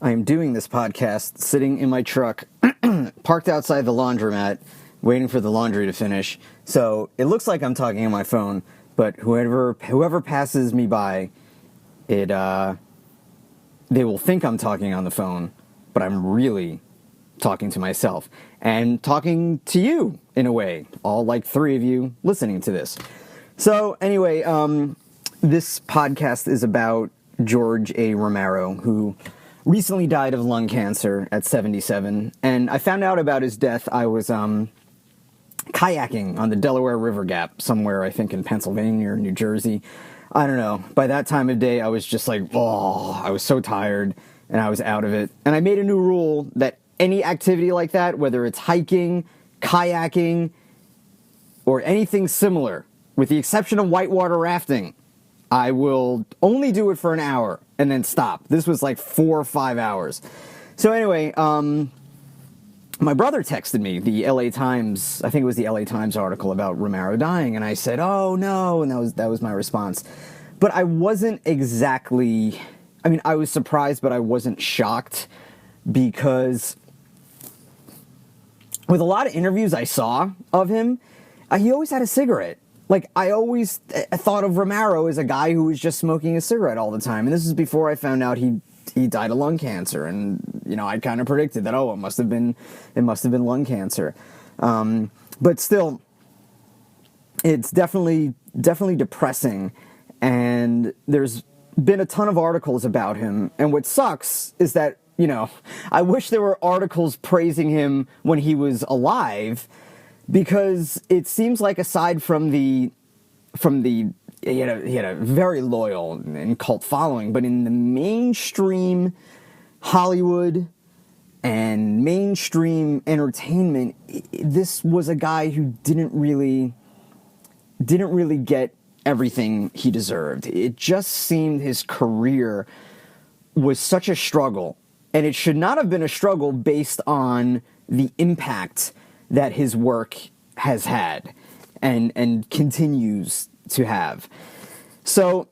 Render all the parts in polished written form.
I am doing this podcast sitting in my truck, parked outside the laundromat, waiting for the laundry to finish. So it looks like I'm talking on my phone, but whoever passes me by, they will think I'm talking on the phone, but I'm really talking to myself and talking to you in a way, all like three of you listening to this. So anyway, this podcast is about George A. Romero, who recently died of lung cancer at 77. And I found out about his death. I was kayaking on the Delaware River Gap somewhere, I think in Pennsylvania or New Jersey. I don't know. By that time of day, I was just like, oh, I was so tired and I was out of it. And I made a new rule that any activity like that, whether it's hiking, kayaking, or anything similar, with the exception of whitewater rafting, I will only do it for an hour and then stop. This was like 4 or 5 hours. So anyway, my brother texted me the LA Times, I think it was the LA Times article about Romero dying, and I said, oh no, and that was my response. But I wasn't exactly, I was surprised, but I wasn't shocked, because with a lot of interviews I saw of him, he always had a cigarette. Like, I always thought of Romero as a guy who was just smoking a cigarette all the time. And this is before I found out he died of lung cancer. And, I kind of predicted that, it must have been lung cancer. But still, it's definitely depressing. And there's been a ton of articles about him. And what sucks is that, I wish there were articles praising him when he was alive, because it seems like aside from he had a very loyal and cult following, but in the mainstream Hollywood and mainstream entertainment, this was a guy who didn't really get everything he deserved. It just seemed his career was such a struggle, and it should not have been a struggle based on the impact that his work has had and continues to have. So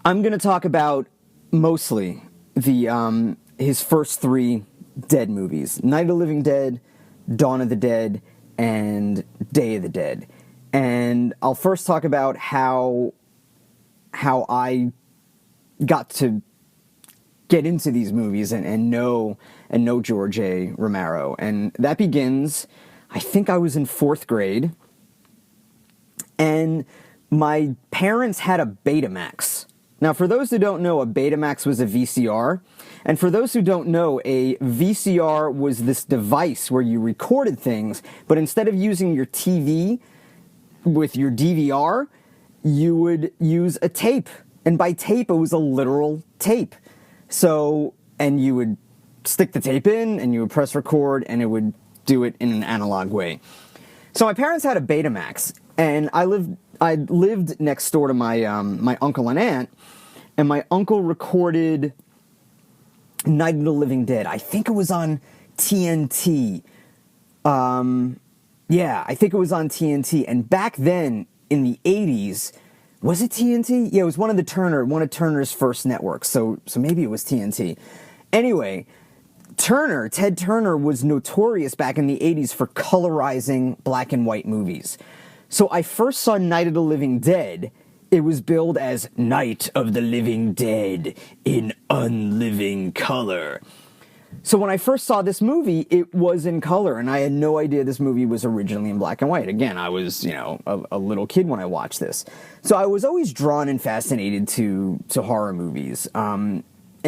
I'm going to talk about mostly his first 3 Dead movies: Night of the Living Dead, Dawn of the Dead, and Day of the Dead. And I'll first talk about how I got to get into these movies and know George A. Romero. And that begins, I think I was in 4th grade, and my parents had a Betamax. Now, for those who don't know, a Betamax was a VCR. And for those who don't know, a VCR was this device where you recorded things, but instead of using your TV with your DVR, you would use a tape. And by tape, it was a literal tape. So, and you would stick the tape in, and you would press record, and it would do it in an analog way. So my parents had a Betamax, and I lived next door to my uncle and aunt, and my uncle recorded Night of the Living Dead. I think it was on TNT. Yeah, I think it was on TNT. And back then, in the 80s, was it TNT? Yeah, it was one of Turner's first networks, so maybe it was TNT. Anyway, Ted Turner was notorious back in the 80s for colorizing black and white movies. So I first saw Night of the Living Dead. It was billed as Night of the Living Dead in unliving color. So when I first saw this movie, it was in color, and I had no idea this movie was originally in black and white. Again, I was, a little kid when I watched this. So I was always drawn and fascinated to horror movies, and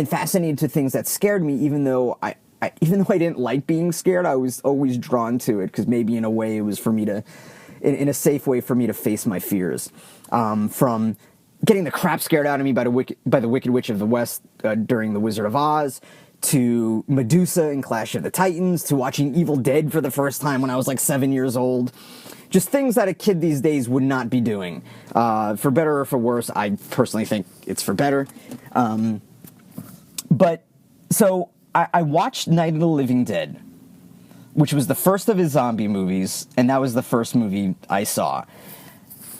fascinated to things that scared me, even though I didn't like being scared. I was always drawn to it, because maybe in a way it was for me to, in a safe way for me to face my fears. From getting the crap scared out of me by the Wicked Witch of the West during The Wizard of Oz, to Medusa in Clash of the Titans, to watching Evil Dead for the first time when I was like 7 years old. Just things that a kid these days would not be doing. For better or for worse, I personally think it's for better. But, so, I watched Night of the Living Dead, which was the first of his zombie movies, and that was the first movie I saw.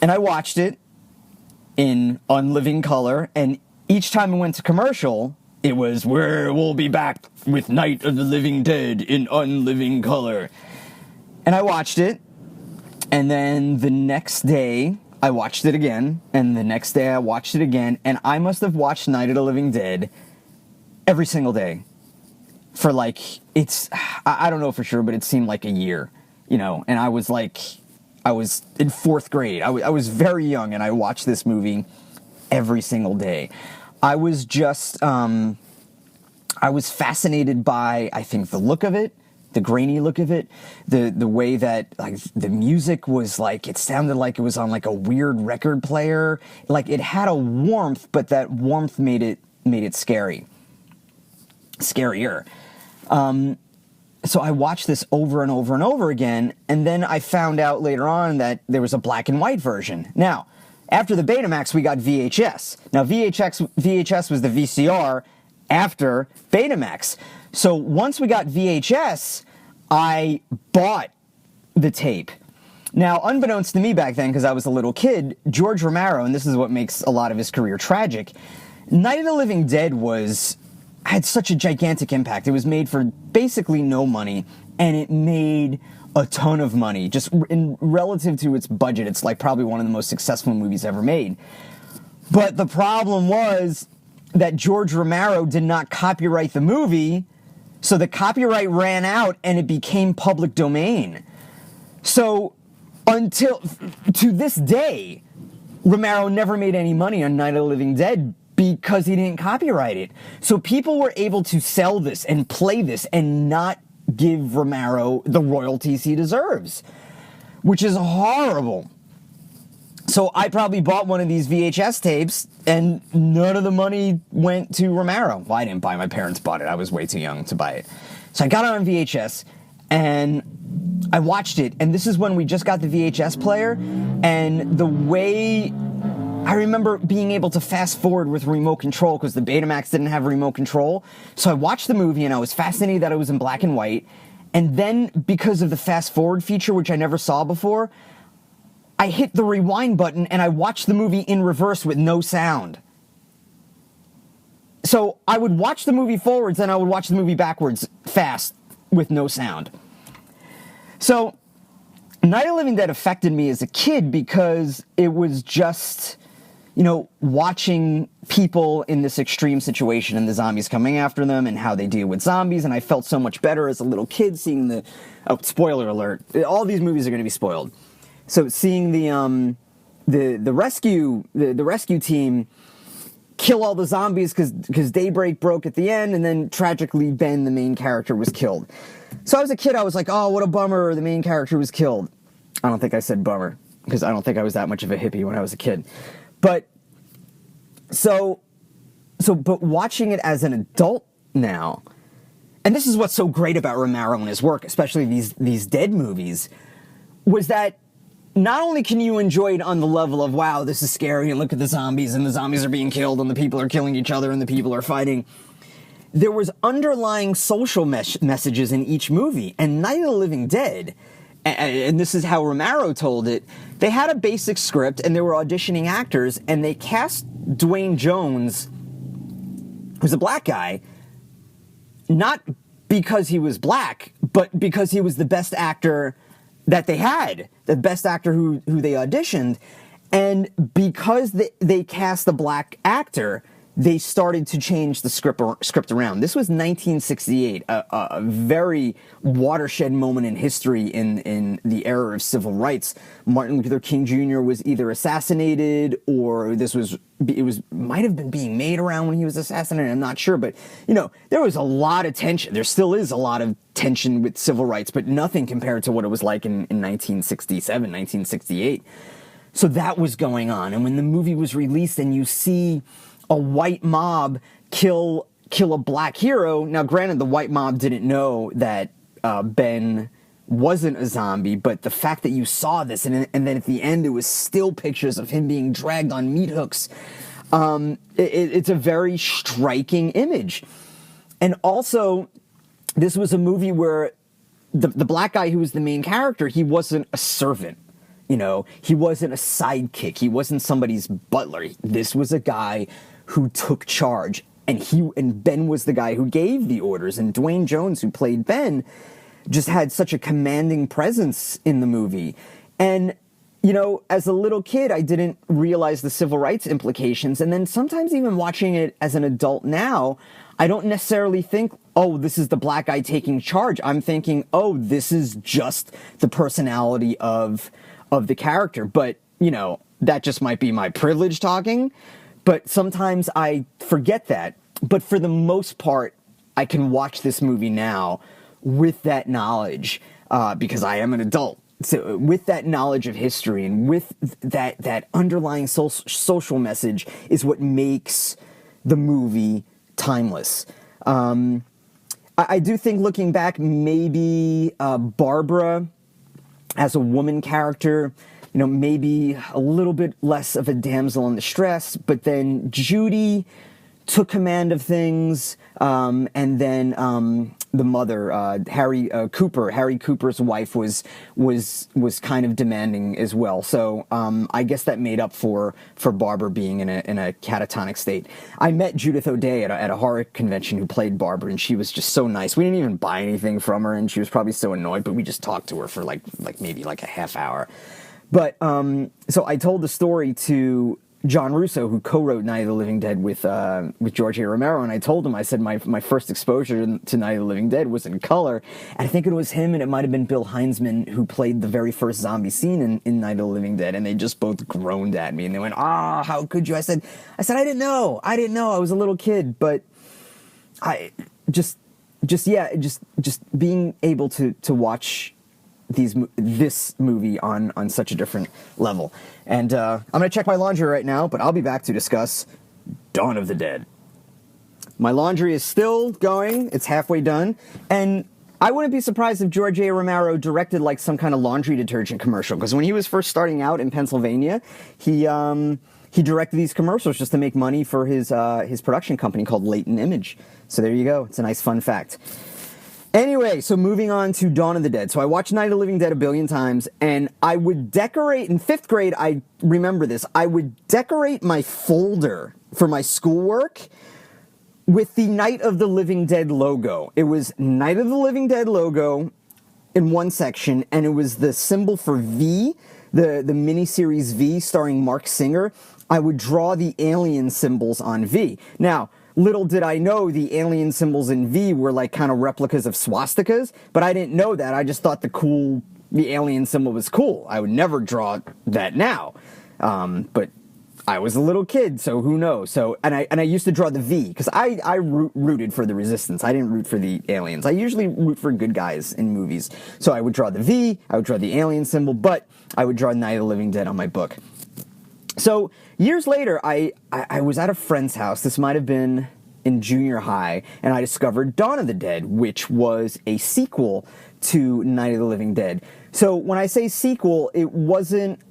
And I watched it in unliving color, and each time it went to commercial, it was, we'll be back with Night of the Living Dead in unliving color. And I watched it, and then the next day, I watched it again, and the next day I watched it again, and I must have watched Night of the Living Dead every single day for like, I don't know for sure, but it seemed like a year, you know, and I was in fourth grade. I was very young, and I watched this movie every single day. I was just, I was fascinated by, I think, the look of it, the grainy look of it, the way that, like, the music was, like, it sounded like it was on, like, a weird record player. Like, it had a warmth, but that warmth made it scarier. So I watched this over and over and over again, and then I found out later on that there was a black and white version. Now, after the Betamax, we got VHS. Now, VHS was the VCR after Betamax. So once we got VHS, I bought the tape. Now, unbeknownst to me back then, because I was a little kid, George Romero, and this is what makes a lot of his career tragic, Night of the Living Dead had such a gigantic impact. It was made for basically no money, and it made a ton of money. Just in relative to its budget, it's like probably one of the most successful movies ever made. But the problem was that George Romero did not copyright the movie, so the copyright ran out and it became public domain. So to this day, Romero never made any money on Night of the Living Dead because he didn't copyright it. So people were able to sell this and play this and not give Romero the royalties he deserves, which is horrible. So I probably bought one of these VHS tapes, and none of the money went to Romero. Well, I didn't buy it. My parents bought it. I was way too young to buy it. So I got it on VHS, and I watched it, and this is when we just got the VHS player, and the way I remember being able to fast forward with remote control, because the Betamax didn't have remote control. So I watched the movie, and I was fascinated that it was in black and white. And then, because of the fast forward feature, which I never saw before, I hit the rewind button, and I watched the movie in reverse with no sound. So I would watch the movie forwards, and I would watch the movie backwards fast with no sound. So Night of the Living Dead affected me as a kid because it was just, you know, watching people in this extreme situation and the zombies coming after them and how they deal with zombies, and I felt so much better as a little kid seeing the... Oh, spoiler alert. All these movies are going to be spoiled. So seeing the rescue team kill all the zombies because daybreak broke at the end, and then tragically Ben, the main character, was killed. So as a kid, I was like, oh, what a bummer, the main character was killed. I don't think I said bummer, because I don't think I was that much of a hippie when I was a kid. But, but watching it as an adult now, and this is what's so great about Romero and his work, especially these Dead movies, was that not only can you enjoy it on the level of, wow, this is scary, and look at the zombies, and the zombies are being killed, and the people are killing each other, and the people are fighting, there was underlying social messages in each movie. And Night of the Living Dead, and this is how Romero told it, they had a basic script, and they were auditioning actors, and they cast Duane Jones, who's a black guy, not because he was black, but because he was the best actor that they had, the best actor who they auditioned. And because they cast a black actor, they started to change the script around. This was 1968, a very watershed moment in history in the era of civil rights. Martin Luther King Jr. was either assassinated, or might have been being made around when he was assassinated. I'm not sure, but you know, there was a lot of tension. There still is a lot of tension with civil rights, but nothing compared to what it was like in 1967, 1968. So that was going on, and when the movie was released, and you see a white mob kill a black hero. Now, granted, the white mob didn't know that Ben wasn't a zombie, but the fact that you saw this, and then at the end, it was still pictures of him being dragged on meat hooks. It's a very striking image. And also, this was a movie where the black guy who was the main character, he wasn't a servant. You know, he wasn't a sidekick. He wasn't somebody's butler. This was a guy who took charge and Ben was the guy who gave the orders, and Duane Jones, who played Ben, just had such a commanding presence in the movie. And as a little kid, I didn't realize the civil rights implications. And then sometimes even watching it as an adult now, I don't necessarily think, oh, this is the black guy taking charge. I'm thinking, oh, this is just the personality of the character. But, that just might be my privilege talking. But sometimes I forget that. But for the most part, I can watch this movie now with that knowledge because I am an adult. So with that knowledge of history and with that underlying social message is what makes the movie timeless. I do think, looking back, maybe Barbara as a woman character, maybe a little bit less of a damsel in distress, but then Judy took command of things, and then the mother, Harry Cooper's wife, was kind of demanding as well. So I guess that made up for Barbara being in a catatonic state. I met Judith O'Dea at a horror convention, who played Barbara, and she was just so nice. We didn't even buy anything from her, and she was probably so annoyed, but we just talked to her for maybe a half hour. But so I told the story to John Russo, who co-wrote Night of the Living Dead with George A. Romero, and I told him, I said my first exposure to Night of the Living Dead was in color, and I think it was him, and it might have been Bill Heinzman, who played the very first zombie scene in Night of the Living Dead, and they just both groaned at me, and they went, how could you? I said, I didn't know, I was a little kid, but I just being able to watch this movie on such a different level. And I'm going to check my laundry right now, but I'll be back to discuss Dawn of the Dead. My laundry is still going. It's halfway done. And I wouldn't be surprised if George A. Romero directed some kind of laundry detergent commercial, because when he was first starting out in Pennsylvania, he directed these commercials just to make money for his production company called Latent Image. So there you go. It's a nice fun fact. Anyway, so moving on to Dawn of the Dead. So I watched Night of the Living Dead a billion times, and I would decorate, in 5th grade, I remember this, I would decorate my folder for my schoolwork with the Night of the Living Dead logo. It was Night of the Living Dead logo in one section, and it was the symbol for V, the miniseries V starring Mark Singer. I would draw the alien symbols on V. Now, little did I know the alien symbols in V were kind of replicas of swastikas, but I didn't know that. I just thought the alien symbol was cool. I would never draw that now. But I was a little kid, so who knows? So, and I used to draw the V, because I rooted for the Resistance. I didn't root for the aliens. I usually root for good guys in movies. So I would draw the V, I would draw the alien symbol, but I would draw Night of the Living Dead on my book. So years later, I was at a friend's house. This might have been in junior high, and I discovered Dawn of the Dead, which was a sequel to Night of the Living Dead. So when I say sequel, it wasn't,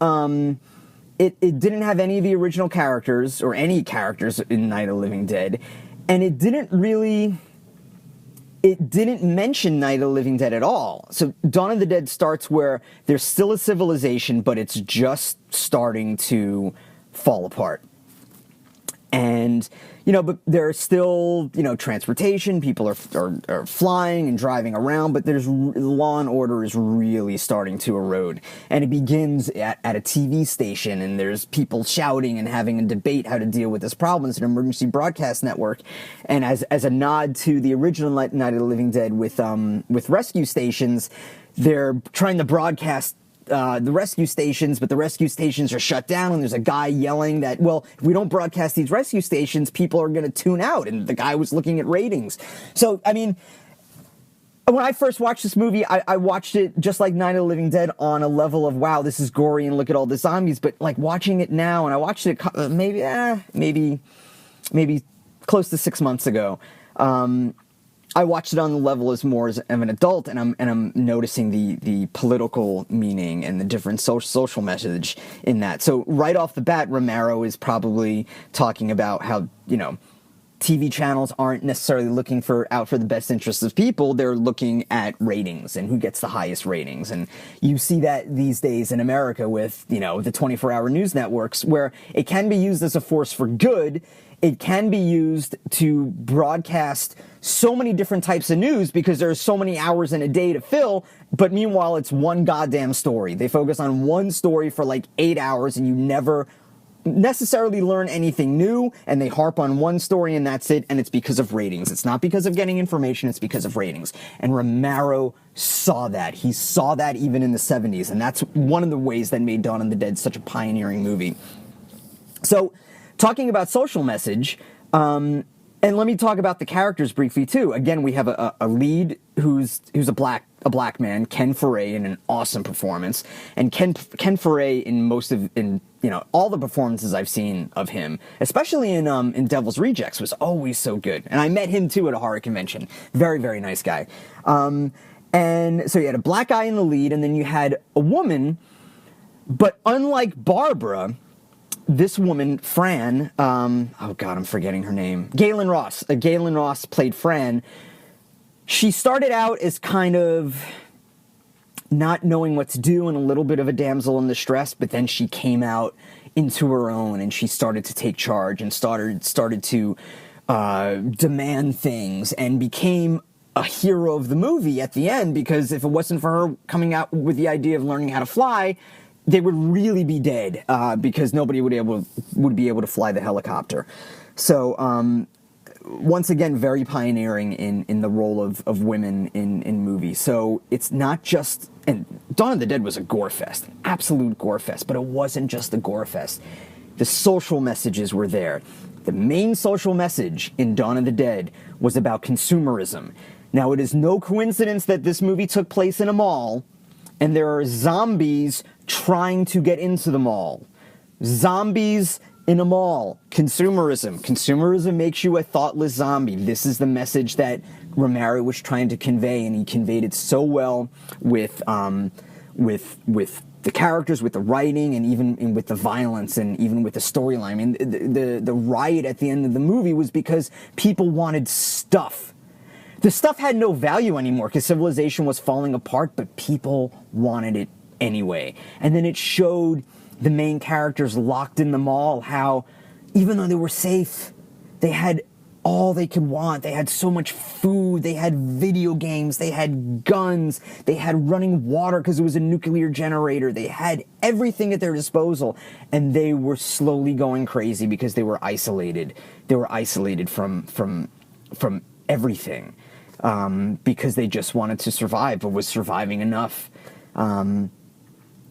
it didn't have any of the original characters, or any characters in Night of the Living Dead, and it didn't mention Night of the Living Dead at all. So Dawn of the Dead starts where there's still a civilization, but it's just starting to fall apart. And, but there's still, transportation, people are flying and driving around, but law and order is really starting to erode. And it begins at a TV station, and there's people shouting and having a debate how to deal with this problem. It's an emergency broadcast network. And as a nod to the original Night of the Living Dead with rescue stations, they're trying to broadcast the rescue stations, but the rescue stations are shut down, and there's a guy yelling that, well, if we don't broadcast these rescue stations, people are going to tune out, and the guy was looking at ratings. So, I mean, when I first watched this movie, I watched it just like Night of the Living Dead on a level of, wow, this is gory, and look at all the zombies, but watching it now, and I watched it maybe close to 6 months ago, I watched it on the level as an adult, and I'm noticing the political meaning and the different social message in that. So right off the bat, Romero is probably talking about how, TV channels aren't necessarily looking out for the best interests of people. They're looking at ratings and who gets the highest ratings. And you see that these days in America with, the 24-hour news networks, where it can be used as a force for good it can be used to broadcast so many different types of news because there's so many hours in a day to fill, but meanwhile it's one goddamn story. They focus on one story for like 8 hours and you never necessarily learn anything new, and they harp on one story and that's it, and it's because of ratings. It's not because of getting information, it's because of ratings. And Romero saw that. He saw that even in the 70s, and that's one of the ways that made Dawn of the Dead such a pioneering movie. So, talking about social message, and let me talk about the characters briefly too. Again, we have a lead who's a black man, Ken Foray, in an awesome performance, and Ken Foray in all the performances I've seen of him, especially in Devil's Rejects, was always so good. And I met him too at a horror convention. Very, very nice guy. And so you had a black guy in the lead, and then you had a woman, but unlike Barbara, this woman, Fran, oh God, I'm forgetting her name. Galen Ross. Galen Ross played Fran. She started out as kind of not knowing what to do and a little bit of a damsel in distress, but then she came out into her own and she started to take charge and started to demand things and became a hero of the movie at the end, because if it wasn't for her coming out with the idea of learning how to fly, they would really be dead, because nobody would be able to fly the helicopter. So, once again, very pioneering in the role of women in movies. So it's not just, and Dawn of the Dead was a gore fest, an absolute gore fest, but it wasn't just a gore fest. The social messages were there. The main social message in Dawn of the Dead was about consumerism. Now, it is no coincidence that this movie took place in a mall, and there are zombies trying to get into the mall. Zombies in a mall. Consumerism. Consumerism makes you a thoughtless zombie. This is the message that Romero was trying to convey, and he conveyed it so well with the characters, with the writing, and even with the violence, and even with the storyline. I mean, the riot at the end of the movie was because people wanted stuff. The stuff had no value anymore because civilization was falling apart, but people wanted it anyway. And then it showed the main characters locked in the mall, how even though they were safe, they had all they could want. They had so much food, they had video games, they had guns, they had running water because it was a nuclear generator. They had everything at their disposal, and they were slowly going crazy because they were isolated. They were isolated from everything, because they just wanted to survive, but was surviving enough.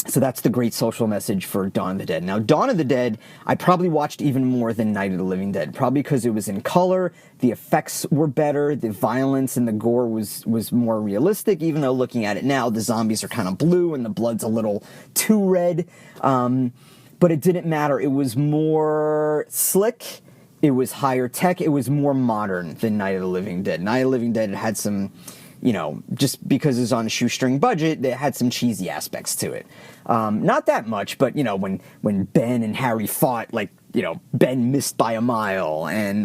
So that's the great social message for Dawn of the Dead. Now, Dawn of the Dead, I probably watched even more than Night of the Living Dead, probably because it was in color, the effects were better, the violence and the gore was more realistic, even though looking at it now, the zombies are kind of blue and the blood's a little too red. But it didn't matter. It was more slick, it was higher tech, it was more modern than Night of the Living Dead. Night of the Living Dead had some, just because it was on a shoestring budget, it had some cheesy aspects to it. Not that much, but, when Ben and Harry fought, Ben missed by a mile, and,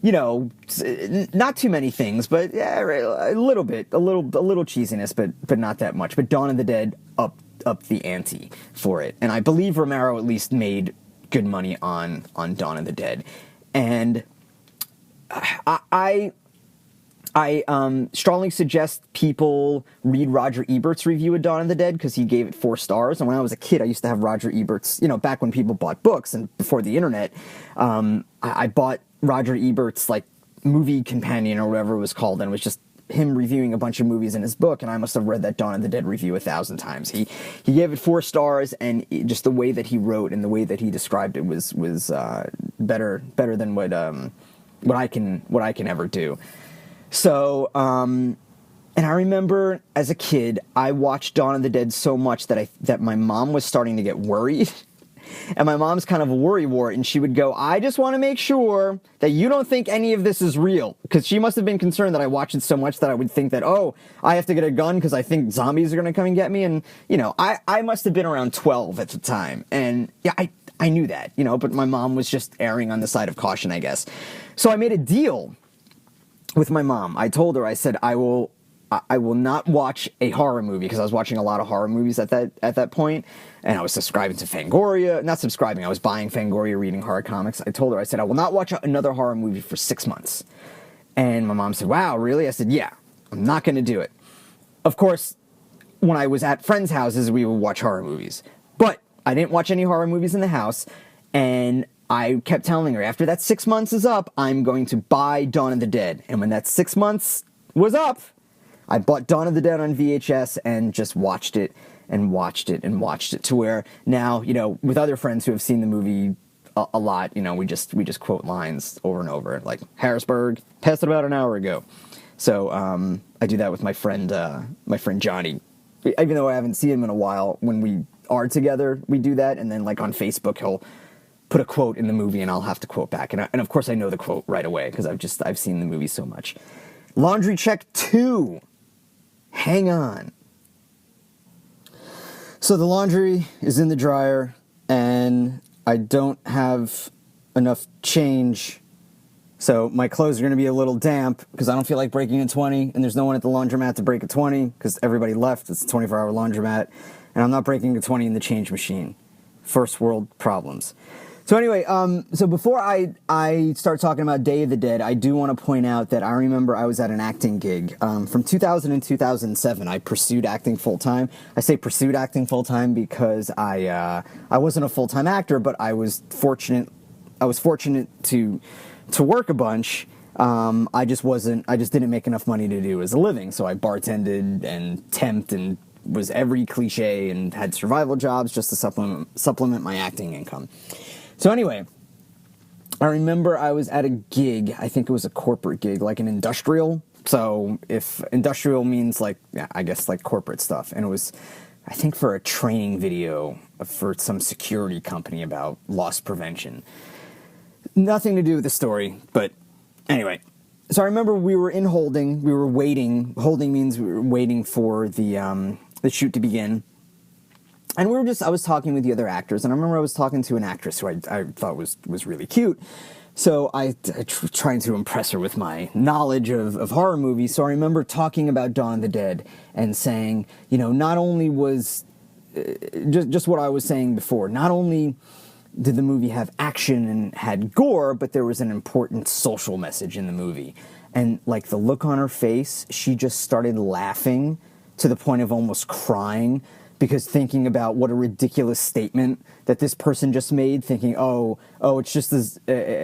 not too many things, but yeah, a little bit, a little cheesiness, but not that much. But Dawn of the Dead up the ante for it. And I believe Romero at least made good money on Dawn of the Dead. And I strongly suggest people read Roger Ebert's review of Dawn of the Dead, because he gave it 4 stars. And when I was a kid, I used to have Roger Ebert's, back when people bought books and before the internet, I bought Roger Ebert's, movie companion or whatever it was called, and it was just him reviewing a bunch of movies in his book, and I must have read that Dawn of the Dead review 1,000 times. He gave it 4 stars, and just the way that he wrote and the way that he described it was better than what I can ever do. So, and I remember as a kid, I watched Dawn of the Dead so much that my mom was starting to get worried. And my mom's kind of a worrywart, and she would go, I just want to make sure that you don't think any of this is real. Because she must have been concerned that I watched it so much that I would think that, I have to get a gun because I think zombies are going to come and get me. And, I must have been around 12 at the time. And, yeah, I knew that, but my mom was just erring on the side of caution, I guess. So I made a deal with my mom. I told her, I said, I will I will not watch a horror movie, because I was watching a lot of horror movies at that point, and I was subscribing to Fangoria. Not subscribing, I was buying Fangoria, reading horror comics. I told her, I said, I will not watch another horror movie for 6 months. And my mom said, wow, really? I said, yeah, I'm not going to do it. Of course, when I was at friends' houses, we would watch horror movies. But I didn't watch any horror movies in the house, and I kept telling her, after that 6 months is up, I'm going to buy Dawn of the Dead. And when that 6 months was up, I bought Dawn of the Dead on VHS and just watched it and watched it and watched it, to where now, you know, with other friends who have seen the movie a lot, you know, we just quote lines over and over, like, Harrisburg, passed it about an hour ago. So I do that with my friend Johnny. Even though I haven't seen him in a while, when we are together, we do that. And then, like, on Facebook, he'll put a quote in the movie and I'll have to quote back. And of course I know the quote right away, because I've seen the movie so much. Laundry check 2. Hang on. So the laundry is in the dryer, and I don't have enough change, so my clothes are going to be a little damp, because I don't feel like breaking a 20, and there's no one at the laundromat to break a 20, because everybody left. It's a 24-hour laundromat, and I'm not breaking a 20 in the change machine. First world problems. So anyway, so before I start talking about Day of the Dead, I do want to point out that I remember I was at an acting gig. From 2000 and 2007, I pursued acting full-time. I say pursued acting full-time because I wasn't a full-time actor, but I was fortunate to work a bunch. I just didn't make enough money to do as a living, so I bartended and temped and was every cliche and had survival jobs just to supplement my acting income. So anyway, I remember I was at a gig. I think it was a corporate gig, like an industrial. So if industrial means, like, yeah, I guess like corporate stuff. And it was, I think, for a training video for some security company about loss prevention. Nothing to do with the story, but anyway. So I remember we were in holding. We were waiting. Holding means we were waiting for the shoot to begin. And I was talking with the other actors, and I remember I was talking to an actress who I thought was really cute. So I trying to impress her with my knowledge of horror movies. So I remember talking about Dawn of the Dead and saying, you know, not only was, just what I was saying before, not only did the movie have action and had gore, but there was an important social message in the movie. And, like, the look on her face, she just started laughing to the point of almost crying, because thinking about what a ridiculous statement that this person just made, thinking, oh, it's just this,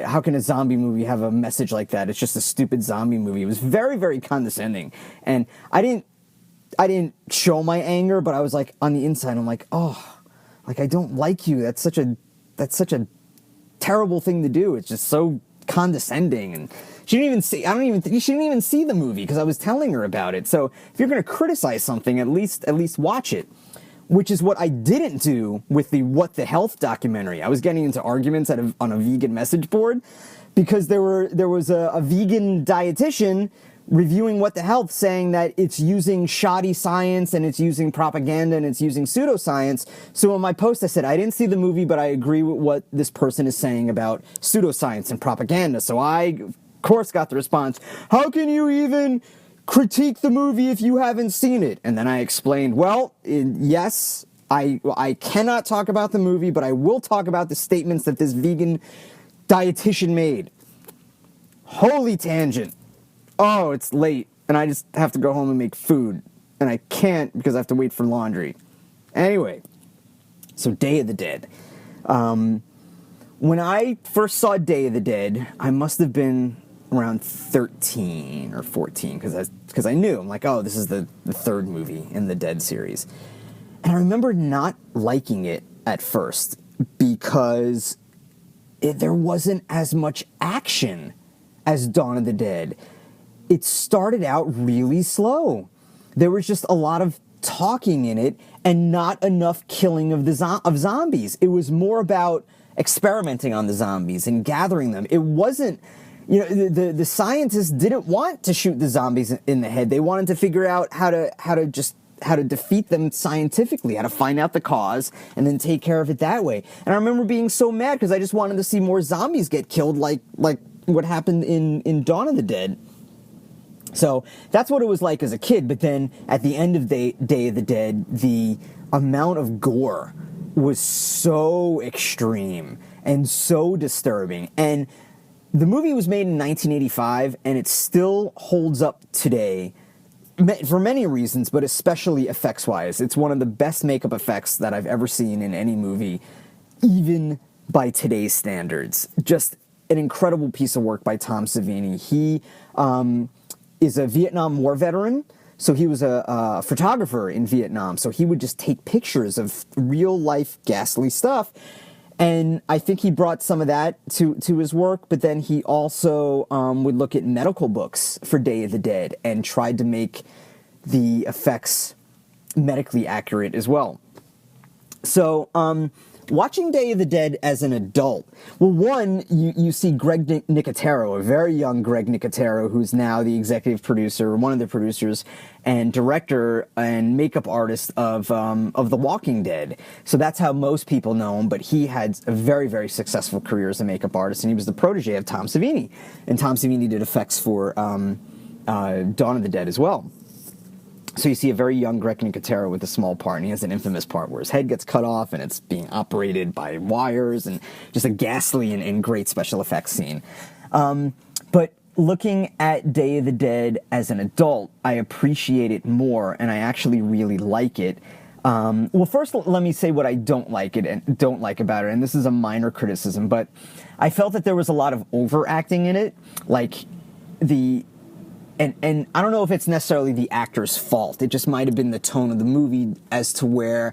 how can a zombie movie have a message like that? It's just a stupid zombie movie. It was very, very condescending. And I didn't show my anger, but I was like, on the inside, I'm like, oh, like, I don't like you. That's such a terrible thing to do. It's just so condescending. And she didn't even see, she didn't even see the movie, because I was telling her about it. So if you're going to criticize something, at least watch it. Which is what I didn't do with the What the Health documentary. I was getting into arguments on a vegan message board, because there was a vegan dietitian reviewing What the Health, saying that it's using shoddy science and it's using propaganda and it's using pseudoscience. So in my post I said, I didn't see the movie, but I agree with what this person is saying about pseudoscience and propaganda. So I, of course, got the response, how can you even critique the movie if you haven't seen it? And then I explained, well, yes, I cannot talk about the movie, but I will talk about the statements that this vegan dietitian made. Holy tangent. Oh, it's late, and I just have to go home and make food. And I can't, because I have to wait for laundry. Anyway, so Day of the Dead. When I first saw Day of the Dead, I must have been around 13 or 14, because I knew, I'm like, oh, this is the third movie in the Dead series. And I remember not liking it at first, because there wasn't as much action as Dawn of the Dead. It started out really slow. There was just a lot of talking in it and not enough killing of zombies. It was more about experimenting on the zombies and gathering them. It wasn't, you know, the scientists didn't want to shoot the zombies in the head. They wanted to figure out how to defeat them scientifically, how to find out the cause and then take care of it that way. And I remember being so mad because I just wanted to see more zombies get killed, like what happened in Dawn of the Dead. So that's what it was like as a kid. But then at the end of Day of the Dead, the amount of gore was so extreme and so disturbing. And the movie was made in 1985, and it still holds up today for many reasons, but especially effects-wise. It's one of the best makeup effects that I've ever seen in any movie, even by today's standards. Just an incredible piece of work by Tom Savini. He is a Vietnam War veteran, so he was a photographer in Vietnam, so he would just take pictures of real-life ghastly stuff. And I think he brought some of that to his work, but then he also would look at medical books for Day of the Dead and tried to make the effects medically accurate as well. So, watching Day of the Dead as an adult, well, one, you see Greg Nicotero, a very young Greg Nicotero, who's now the executive producer, one of the producers, and director and makeup artist of The Walking Dead. So that's how most people know him, but he had a very, very successful career as a makeup artist, and he was the protege of Tom Savini. And Tom Savini did effects for Dawn of the Dead as well. So you see a very young Greg Nicotero with a small part, and he has an infamous part where his head gets cut off and it's being operated by wires, and just a ghastly and great special effects scene. But looking at Day of the Dead as an adult, I appreciate it more, and I actually really like it. Well, first, let me say what I don't like about it, and this is a minor criticism, but I felt that there was a lot of overacting in it, like And I don't know if it's necessarily the actor's fault. It just might have been the tone of the movie as to where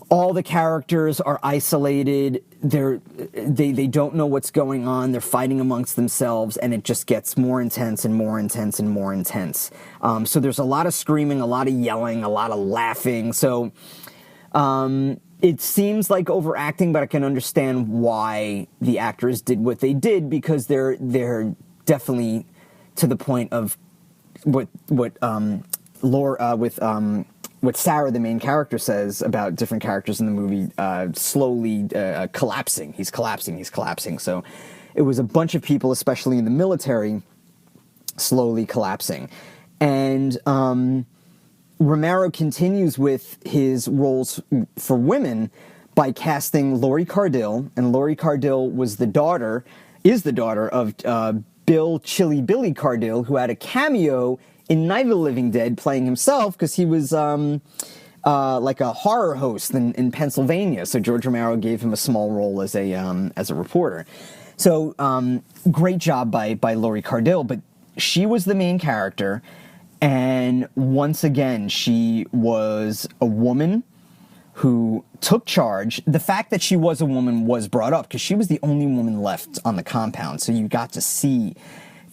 all the characters are isolated. They don't know what's going on. They're fighting amongst themselves, and it just gets more intense and more intense and more intense. So there's a lot of screaming, a lot of yelling, a lot of laughing. So it seems like overacting, but I can understand why the actors did what they did, because they're definitely to the point of what Sarah, the main character, says about different characters in the movie, slowly collapsing. He's collapsing. So it was a bunch of people, especially in the military, slowly collapsing. And Romero continues with his roles for women by casting Laurie Cardill, and Laurie Cardill is the daughter of Bill Chilly Billy Cardill, who had a cameo in Night of the Living Dead playing himself, because he was like a horror host in Pennsylvania. So George Romero gave him a small role as a reporter. So great job by Laurie Cardill, but she was the main character, and once again she was a woman who took charge. The fact that she was a woman was brought up because she was the only woman left on the compound. So you got to see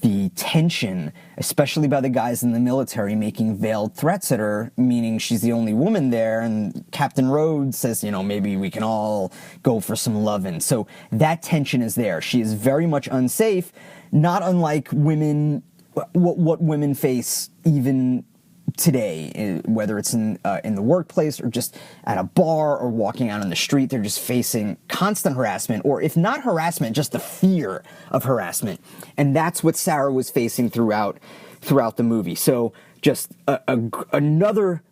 the tension, especially by the guys in the military making veiled threats at her, meaning she's the only woman there. And Captain Rhodes says, maybe we can all go for some lovin'. So that tension is there. She is very much unsafe, not unlike women, what women face even today, whether it's in the workplace or just at a bar or walking out on the street. They're just facing constant harassment, or if not harassment, just the fear of harassment. And that's what Sarah was facing throughout the movie. So just another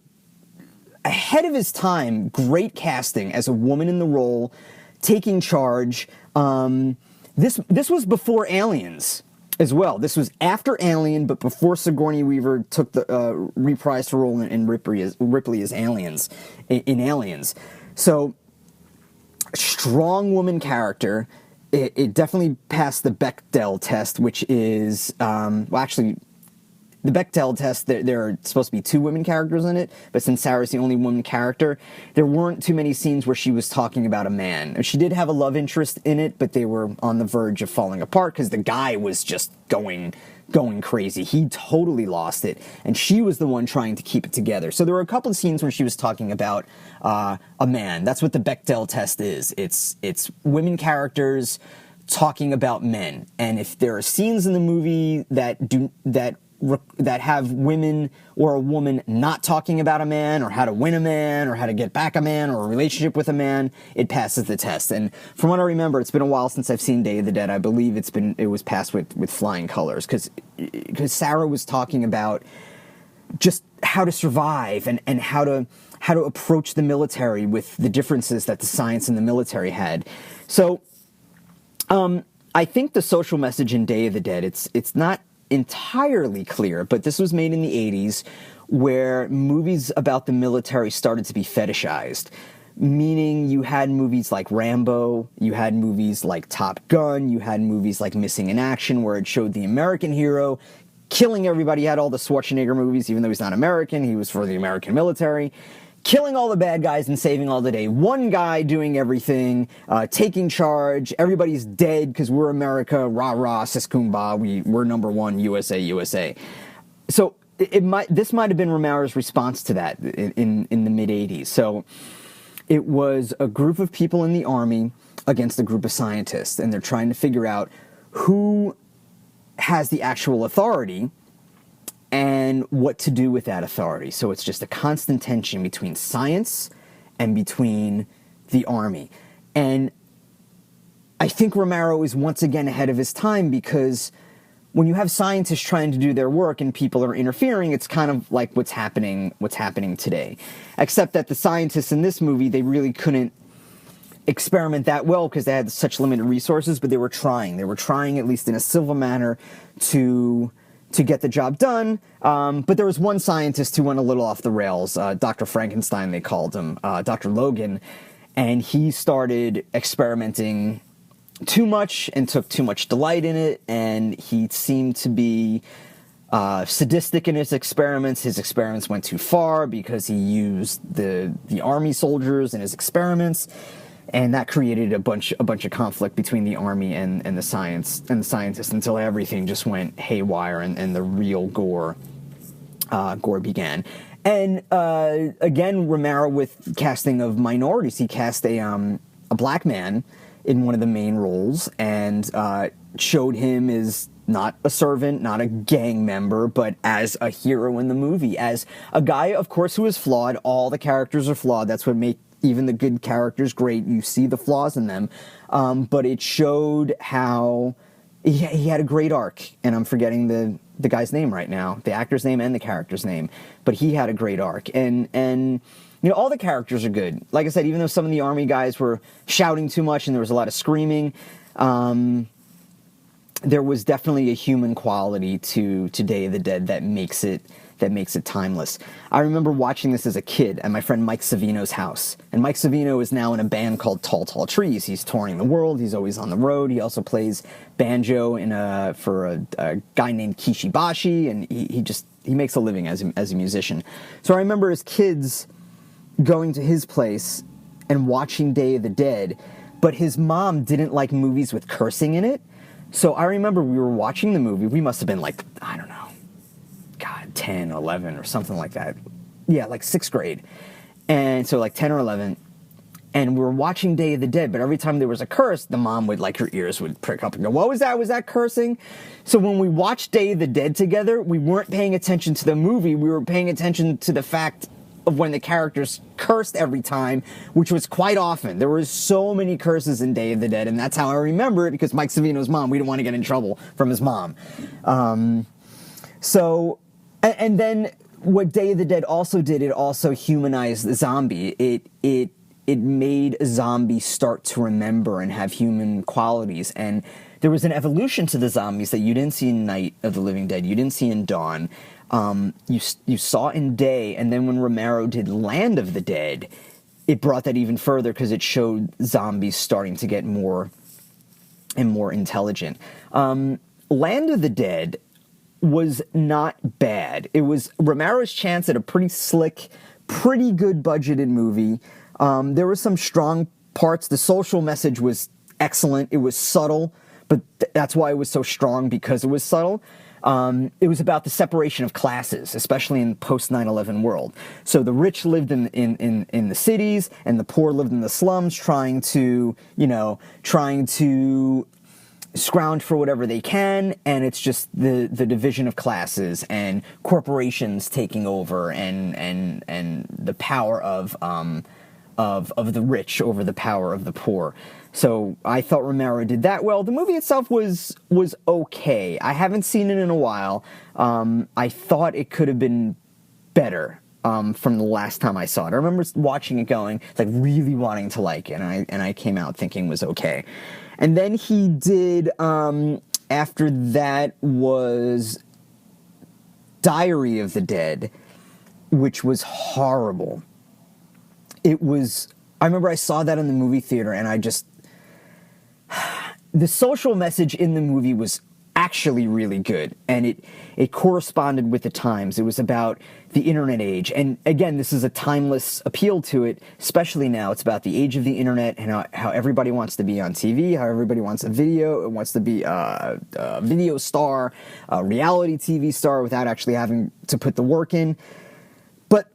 ahead of his time, great casting as a woman in the role, taking charge. This was before Aliens as well. This was after Alien, but before Sigourney Weaver took the reprised her role in Ripley as Aliens in Aliens. So strong woman character. It definitely passed the Bechdel test, which is the Bechdel test, there are supposed to be two women characters in it, but since Sarah's the only woman character, there weren't too many scenes where she was talking about a man. She did have a love interest in it, but they were on the verge of falling apart because the guy was just going crazy. He totally lost it, and she was the one trying to keep it together. So there were a couple of scenes where she was talking about a man. That's what the Bechdel test is. It's women characters talking about men, and if there are scenes in the movie that that have women or a woman not talking about a man, or how to win a man, or how to get back a man, or a relationship with a man, it passes the test. And from what I remember, it's been a while since I've seen Day of the Dead. I believe it was passed with flying colors, because Sarah was talking about just how to survive and how to approach the military with the differences that the science and the military had. So I think the social message in Day of the Dead, it's not entirely clear, but this was made in the 80s, where movies about the military started to be fetishized. Meaning you had movies like Rambo, you had movies like Top Gun, you had movies like Missing in Action, where it showed the American hero killing everybody. You had all the Schwarzenegger movies, even though he's not American, he was for the American military, killing all the bad guys and saving all the day. One guy doing everything, taking charge, everybody's dead because we're America, rah-rah, sis kumbah, we're number one, USA, USA. So this might have been Romero's response to that in the mid-'80s. So it was a group of people in the army against a group of scientists, and they're trying to figure out who has the actual authority and what to do with that authority. So it's just a constant tension between science and between the army. And I think Romero is once again ahead of his time, because when you have scientists trying to do their work and people are interfering, it's kind of like what's happening today. Except that the scientists in this movie, they really couldn't experiment that well because they had such limited resources, but they were trying. They were trying, at least in a civil manner, to get the job done. But there was one scientist who went a little off the rails, Dr. Frankenstein, they called him, Dr. Logan, and he started experimenting too much and took too much delight in it, and he seemed to be sadistic in his experiments. His experiments went too far because he used the army soldiers in his experiments, and that created a bunch of conflict between the army and the scientists until everything just went haywire and the real gore began. And again, Romero, with casting of minorities, he cast a black man in one of the main roles, and showed him as not a servant, not a gang member, but as a hero in the movie, as a guy, of course, who is flawed. All the characters are flawed. That's what makes even the good characters great. You see the flaws in them, but it showed how he had a great arc, and I'm forgetting the guy's name right now, the actor's name and the character's name, but he had a great arc, and you know, all the characters are good. Like I said, even though some of the army guys were shouting too much and there was a lot of screaming, there was definitely a human quality to Day of the Dead that makes it timeless. I remember watching this as a kid at my friend Mike Savino's house. And Mike Savino is now in a band called Tall Tall Trees. He's touring the world. He's always on the road. He also plays banjo for a guy named Kishibashi, and he makes a living as a musician. So I remember as kids going to his place and watching Day of the Dead, but his mom didn't like movies with cursing in it. So I remember we were watching the movie. We must have been like, I don't know, 10, 11 or something like that. Yeah, like 6th grade. And so like 10 or 11. And we were watching Day of the Dead, but every time there was a curse, the mom would, like, her ears would prick up and go, what was that? Was that cursing? So when we watched Day of the Dead together, we weren't paying attention to the movie. We were paying attention to the fact of when the characters cursed every time, which was quite often. There were so many curses in Day of the Dead, and that's how I remember it, because Mike Savino's mom, we didn't want to get in trouble from his mom. And then what Day of the Dead also did, it also humanized the zombie. It made a zombie start to remember and have human qualities, and there was an evolution to the zombies that you didn't see in Night of the Living Dead, you didn't see in Dawn. You saw in Day, and then when Romero did Land of the Dead, it brought that even further because it showed zombies starting to get more and more intelligent. Land of the Dead was not bad. It was Romero's chance at a pretty slick, pretty good budgeted movie. There were some strong parts. The social message was excellent. It was subtle, but that's why it was so strong, because it was subtle. It was about the separation of classes, especially in post 9/11 world. So the rich lived in the cities, and the poor lived in the slums, trying to scrounge for whatever they can, and it's just the division of classes and corporations taking over, and the power of the rich over the power of the poor. So I thought Romero did that well. The movie itself was okay. I haven't seen it in a while. I thought it could have been better from the last time I saw it. I remember watching it going, like really wanting to like it, and I came out thinking it was okay. And then he did, after that was Diary of the Dead, which was horrible. I remember I saw that in the movie theater, and the social message in the movie was actually really good, and it corresponded with the times. It was about the internet age, and again, this is a timeless appeal to it, especially now. It's about the age of the internet and how everybody wants to be on TV, how everybody wants wants to be a video star, a reality TV star without actually having to put the work in. But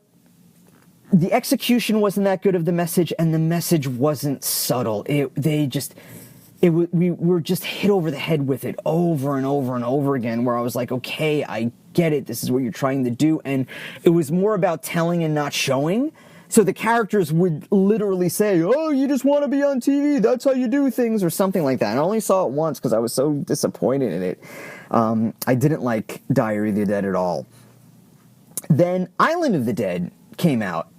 the execution wasn't that good of the message, and the message wasn't subtle. We were just hit over the head with it over and over and over again, where I was like, okay, I get it. This is what you're trying to do. And it was more about telling and not showing. So the characters would literally say, oh, you just want to be on TV. That's how you do things, or something like that. And I only saw it once because I was so disappointed in it. I didn't like Diary of the Dead at all. Then Island of the Dead came out.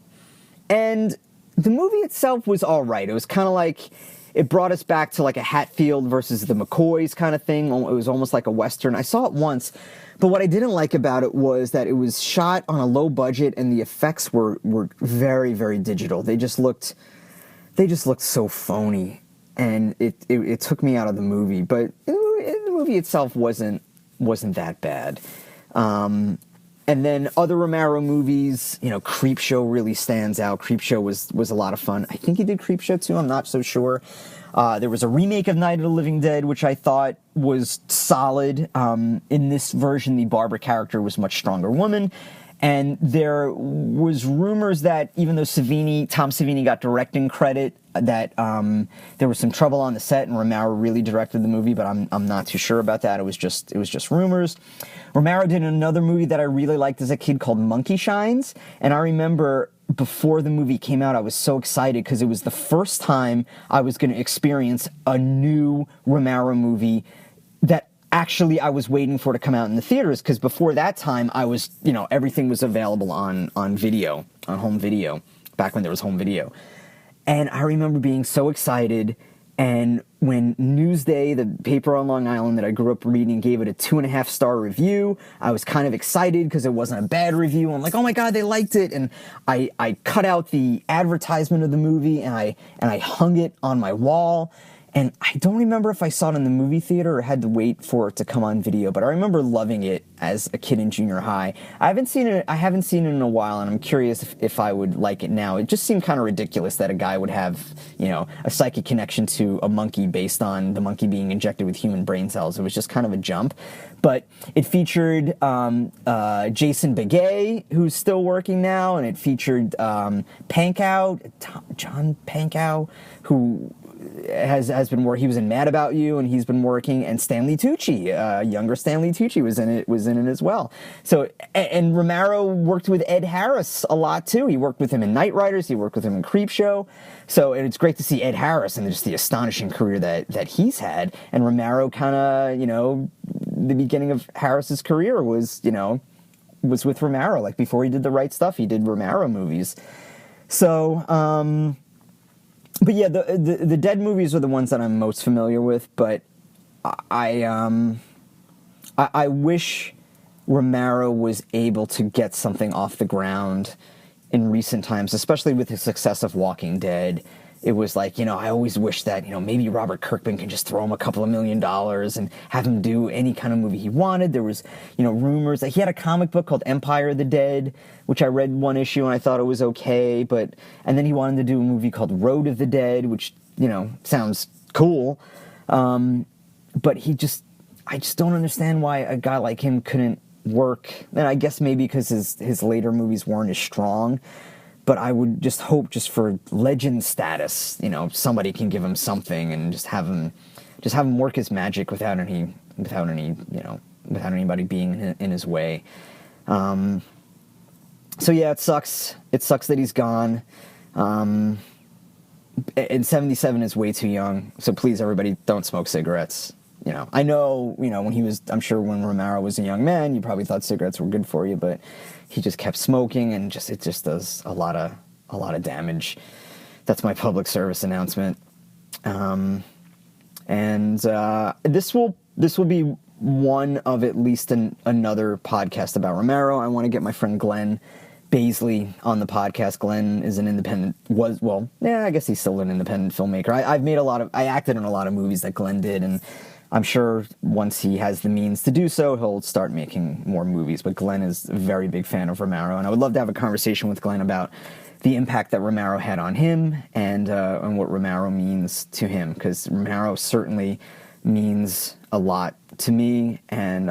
And the movie itself was all right. It was kind of like, it brought us back to like a Hatfield versus the McCoys kind of thing. It was almost like a Western. I saw it once, but what I didn't like about it was that it was shot on a low budget, and the effects were very, very digital. They just looked so phony, and it took me out of the movie. But the movie itself wasn't that bad. And then other Romero movies, Creepshow really stands out. Creepshow was a lot of fun. I think he did Creepshow too, I'm not so sure. There was a remake of Night of the Living Dead, which I thought was solid. In this version, the Barbara character was a much stronger woman. And there was rumors that even though Tom Savini got directing credit, that there was some trouble on the set, and Romero really directed the movie, but I'm not too sure about that. It was just rumors. Romero did another movie that I really liked as a kid called Monkey Shines, and I remember before the movie came out, I was so excited because it was the first time I was going to experience a new Romero movie that actually I was waiting for to come out in the theaters, because before that time I was, everything was available on video, on home video, back when there was home video. And I remember being so excited, and when Newsday, the paper on Long Island that I grew up reading, gave it a 2.5-star review, I was kind of excited because it wasn't a bad review. I'm like, oh my God, they liked it. And I cut out the advertisement of the movie, and I hung it on my wall. And I don't remember if I saw it in the movie theater or had to wait for it to come on video, but I remember loving it as a kid in junior high. I haven't seen it in a while, and I'm curious if I would like it now. It just seemed kind of ridiculous that a guy would have, a psychic connection to a monkey based on the monkey being injected with human brain cells. It was just kind of a jump. But it featured Jason Begay, who's still working now, and it featured John Pankow, who has been working. He was in Mad About You, and he's been working. And Stanley Tucci, younger Stanley Tucci, was in it as well. So, and Romero worked with Ed Harris a lot too. He worked with him in Night Riders. He worked with him in Creepshow. So, and it's great to see Ed Harris and just the astonishing career that he's had. And Romero kind of, the beginning of Harris's career was with Romero. Like before he did The Right Stuff, he did Romero movies. So, but yeah, the Dead movies are the ones that I'm most familiar with, but I wish Romero was able to get something off the ground in recent times, especially with the success of Walking Dead. It was like, I always wish that, maybe Robert Kirkman can just throw him a couple of $1 million and have him do any kind of movie he wanted. There was, rumors that he had a comic book called Empire of the Dead, which I read one issue and I thought it was okay, and then he wanted to do a movie called Road of the Dead, which, sounds cool. But I just don't understand why a guy like him couldn't work. And I guess maybe because his later movies weren't as strong. But I would just hope, just for legend status, somebody can give him something and just have him just have him work his magic without anybody being in his way. So yeah, it sucks. It sucks that he's gone. And 77 is way too young. So please, everybody, don't smoke cigarettes. I know, I'm sure when Romero was a young man, you probably thought cigarettes were good for you, but he just kept smoking, and it just does a lot of damage. That's my public service announcement. This will be one of at least another podcast about Romero. I want to get my friend Glenn Baisley on the podcast. Glenn is I guess he's still an independent filmmaker. I acted in a lot of movies that Glenn did, and I'm sure once he has the means to do so, he'll start making more movies. But Glenn is a very big fan of Romero, and I would love to have a conversation with Glenn about the impact that Romero had on him and what Romero means to him, because Romero certainly means a lot to me, and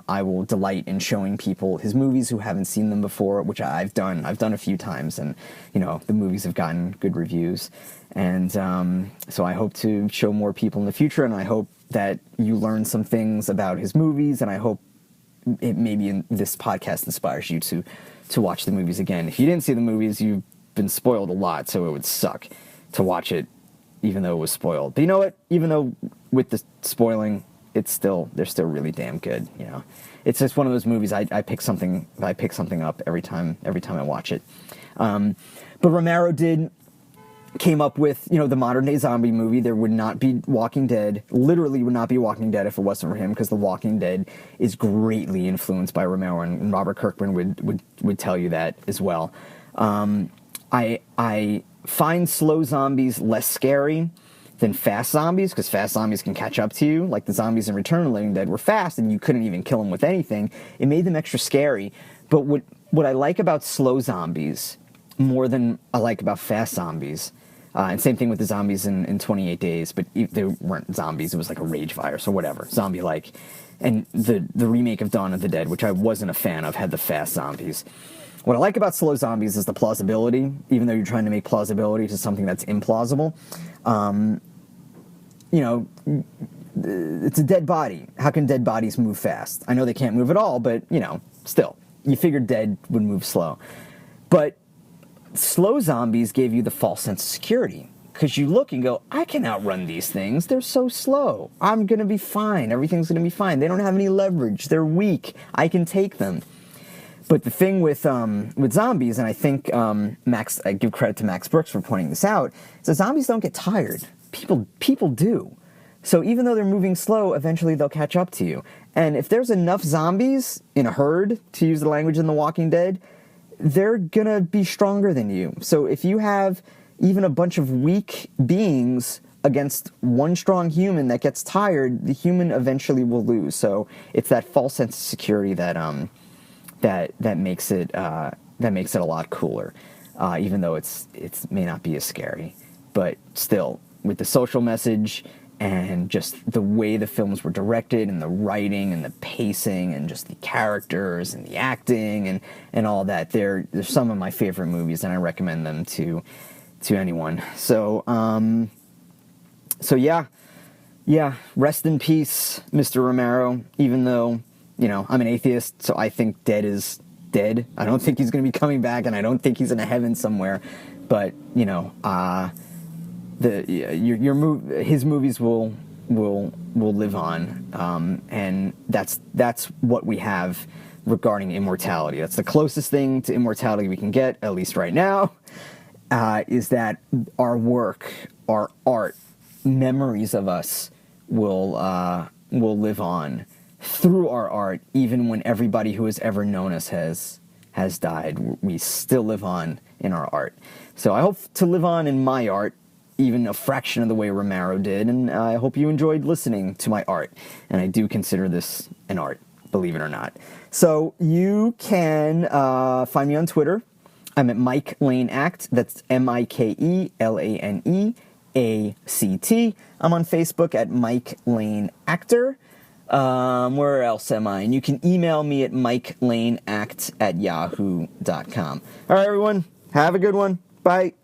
I will delight in showing people his movies who haven't seen them before, which I've done a few times, and the movies have gotten good reviews, and so I hope to show more people in the future, and I hope that you learn some things about his movies, and I hope maybe this podcast inspires you to watch the movies again. If you didn't see the movies, you've been spoiled a lot, so it would suck to watch it even though it was spoiled. But you know what? Even though with the spoiling, they're still really damn good. It's just one of those movies I pick something up every time I watch it. But Romero came up with the modern day zombie movie. There would not be Walking Dead. Literally would not be Walking Dead if it wasn't for him, because The Walking Dead is greatly influenced by Romero, and Robert Kirkman would tell you that as well. I find slow zombies less scary than fast zombies, because fast zombies can catch up to you. Like the zombies in Return of the Living Dead were fast, and you couldn't even kill them with anything. It made them extra scary. But what I like about slow zombies more than I like about fast zombies, and same thing with the zombies in 28 Days, but they weren't zombies. It was like a rage virus or whatever, zombie-like. And the remake of Dawn of the Dead, which I wasn't a fan of, had the fast zombies. What I like about slow zombies is the plausibility, even though you're trying to make plausibility to something that's implausible. It's a dead body. How can dead bodies move fast? I know they can't move at all, but, still. You figured dead would move slow. But slow zombies gave you the false sense of security, because you look and go, I can outrun these things. They're so slow. I'm going to be fine. Everything's going to be fine. They don't have any leverage. They're weak. I can take them. But the thing with zombies, and I think I give credit to Max Brooks for pointing this out, is that zombies don't get tired. People do. So even though they're moving slow, eventually they'll catch up to you. And if there's enough zombies in a herd, to use the language in The Walking Dead, they're gonna be stronger than you. So if you have even a bunch of weak beings against one strong human that gets tired, the human eventually will lose. So it's that false sense of security that makes it a lot cooler, even though it may not be as scary. But still, with the social message and just the way the films were directed and the writing and the pacing and just the characters and the acting and all that, they're some of my favorite movies, and I recommend them to anyone. So yeah, rest in peace, Mr. Romero, even though, I'm an atheist, so I think dead is dead. I don't think he's going to be coming back, and I don't think he's in a heaven somewhere. But, his movies will live on, and that's what we have regarding immortality. That's the closest thing to immortality we can get, at least right now, is that our work, our art, memories of us will live on through our art, even when everybody who has ever known us has died. We still live on in our art. So I hope to live on in my art, even a fraction of the way Romero did, and I hope you enjoyed listening to my art. And I do consider this an art, believe it or not. So you can find me on Twitter. I'm at Mike Lane Act. That's MikeLaneAct. I'm on Facebook at Mike Lane Actor. Where else am I? And you can email me at mikelaneact@yahoo.com. All right, everyone. Have a good one. Bye.